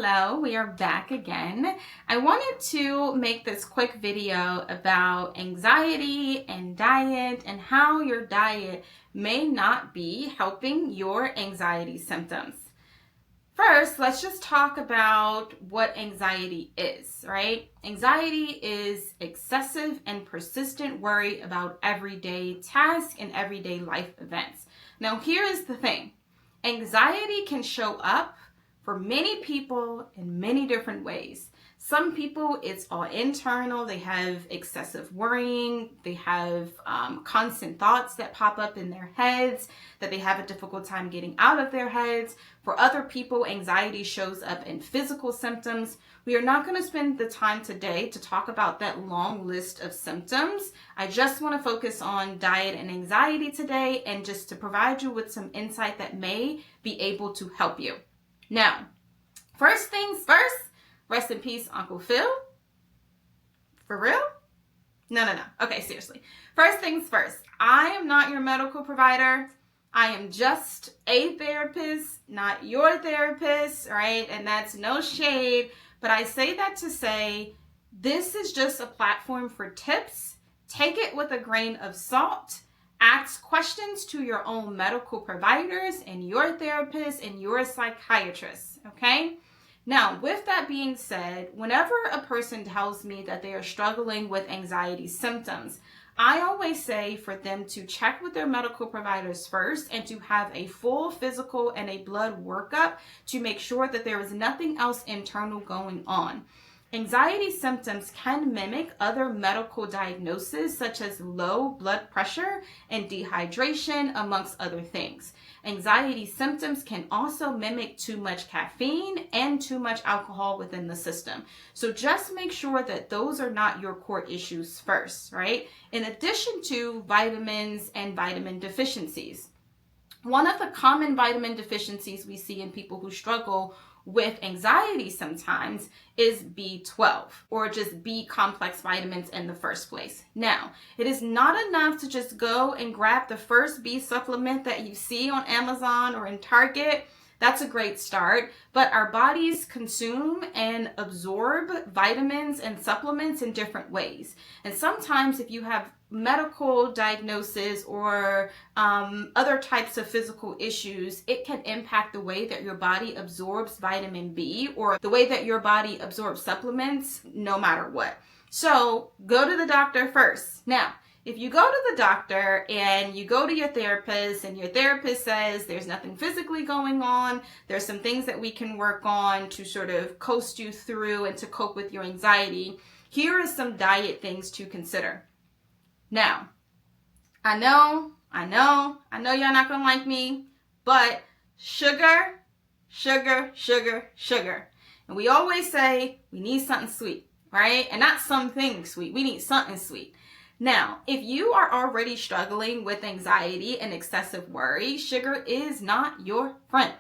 Hello, we are back again. I wanted to make this quick video about anxiety and diet and how your diet may not be helping your anxiety symptoms. First, let's just talk about what anxiety is, right? Anxiety is excessive and persistent worry about everyday tasks and everyday life events. Now, here is the thing. Anxiety can show up for many people in many different ways. Some people, it's all internal. They have excessive worrying. They have constant thoughts that pop up in their heads that they have a difficult time getting out of their heads. For other people, anxiety shows up in physical symptoms. We are not going to spend the time today to talk about that long list of symptoms. I just want to focus on diet and anxiety today and just to provide you with some insight that may be able to help you. Now, first things first, rest in peace, Uncle Phil. For real? No. Okay, seriously. First things first, I am not your medical provider. I am just a therapist, not your therapist, right? And that's no shade, but I say that to say this is just a platform for tips. Take it with a grain of salt. Ask questions to your own medical providers and your therapist and your psychiatrist, okay? Now, with that being said, whenever a person tells me that they are struggling with anxiety symptoms, I always say for them to check with their medical providers first and to have a full physical and a blood workup to make sure that there is nothing else internal going on. Anxiety symptoms can mimic other medical diagnoses such as low blood pressure and dehydration, amongst other things. Anxiety symptoms can also mimic too much caffeine and too much alcohol within the system. So just make sure that those are not your core issues first, right? In addition to vitamins and vitamin deficiencies. One of the common vitamin deficiencies we see in people who struggle with anxiety sometimes is B12 or just B complex vitamins in the first place. Now, it is not enough to just go and grab the first B supplement that you see on Amazon or in Target. That's a great start, but our bodies consume and absorb vitamins and supplements in different ways. And sometimes if you have medical diagnosis or other types of physical issues, it can impact the way that your body absorbs vitamin B or the way that your body absorbs supplements, no matter what. So go to the doctor first. Now, if you go to the doctor and you go to your therapist and your therapist says there's nothing physically going on, there's some things that we can work on to sort of coast you through and to cope with your anxiety, here are some diet things to consider. Now, I know y'all not gonna like me, but sugar. And we always say we need something sweet, right? And not something sweet, we need something sweet. Now, if you are already struggling with anxiety and excessive worry, sugar is not your friend.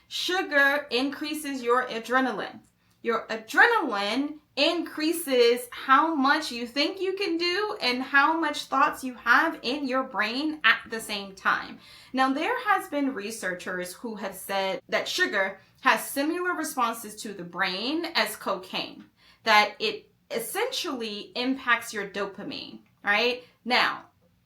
Sugar increases your adrenaline. Your adrenaline increases how much you think you can do and how much thoughts you have in your brain at the same time. Now, there has been researchers who have said that sugar has similar responses to the brain as cocaine, that it essentially impacts your dopamine. Right? Now,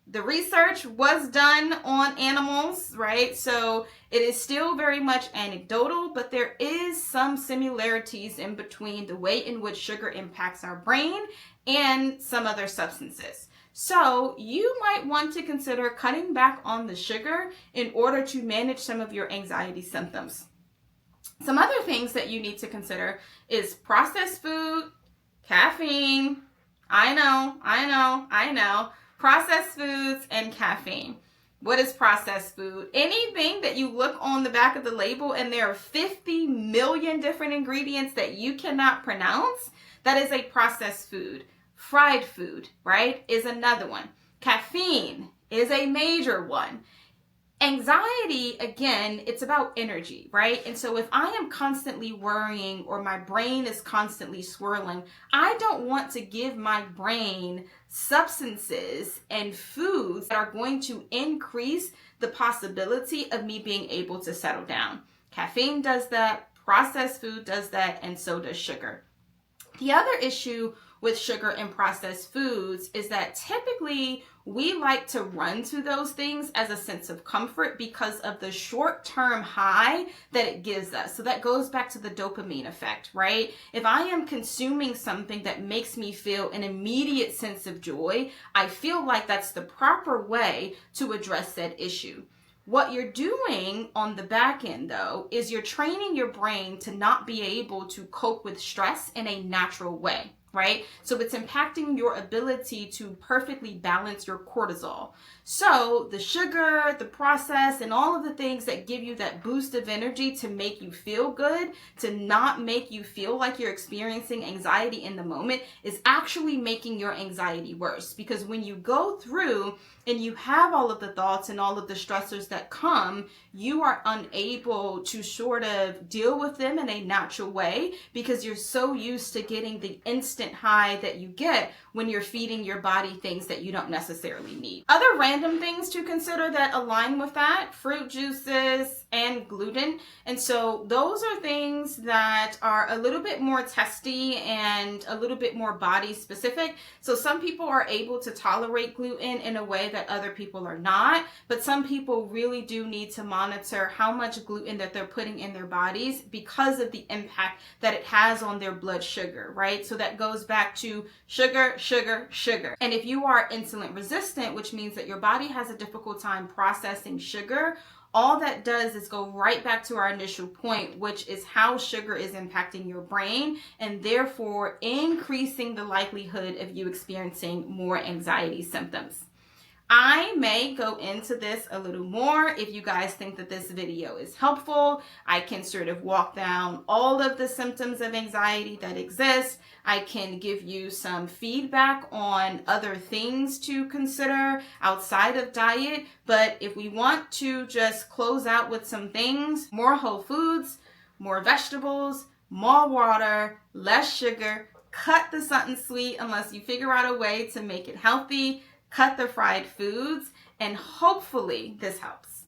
the research was done on animals, right? So it is still very much anecdotal, but there is some similarities in between the way in which sugar impacts our brain and some other substances. So you might want to consider cutting back on the sugar in order to manage some of your anxiety symptoms. Some other things that you need to consider is processed food, caffeine. I know. Processed foods and caffeine. What is processed food? Anything that you look on the back of the label and there are 50 million different ingredients that you cannot pronounce, that is a processed food. Fried food, right, is another one. Caffeine is a major one. Anxiety, again, it's about energy, right? And so if I am constantly worrying or my brain is constantly swirling, I don't want to give my brain substances and foods that are going to increase the possibility of me being able to settle down. Caffeine does that. Processed food does that, and so does sugar. The other issue with sugar and processed foods is that typically we like to run to those things as a sense of comfort because of the short-term high that it gives us. So that goes back to the dopamine effect, right? If I am consuming something that makes me feel an immediate sense of joy, I feel like that's the proper way to address that issue. What you're doing on the back end, though, is you're training your brain to not be able to cope with stress in a natural way, right? So it's impacting your ability to perfectly balance your cortisol. So the sugar, the process, and all of the things that give you that boost of energy to make you feel good, to not make you feel like you're experiencing anxiety in the moment, is actually making your anxiety worse. Because when you go through and you have all of the thoughts and all of the stressors that come, you are unable to sort of deal with them in a natural way because you're so used to getting the instant high that you get when you're feeding your body things that you don't necessarily need. Other random things to consider that align with that: fruit juices and gluten. And so those are things that are a little bit more testy and a little bit more body specific. So some people are able to tolerate gluten in a way that other people are not, but some people really do need to monitor how much gluten that they're putting in their bodies because of the impact that it has on their blood sugar, right? So that goes back to sugar, sugar, sugar. And if you are insulin resistant, which means that your body has a difficult time processing sugar, all that does is go right back to our initial point, which is how sugar is impacting your brain and therefore increasing the likelihood of you experiencing more anxiety symptoms. I may go into this a little more if you guys think that this video is helpful. I can sort of walk down all of the symptoms of anxiety that exist. I can give you some feedback on other things to consider outside of diet. But if we want to just close out with some things: more whole foods, more vegetables, more water, less sugar, cut the something sweet unless you figure out a way to make it healthy, cut the fried foods, and hopefully this helps.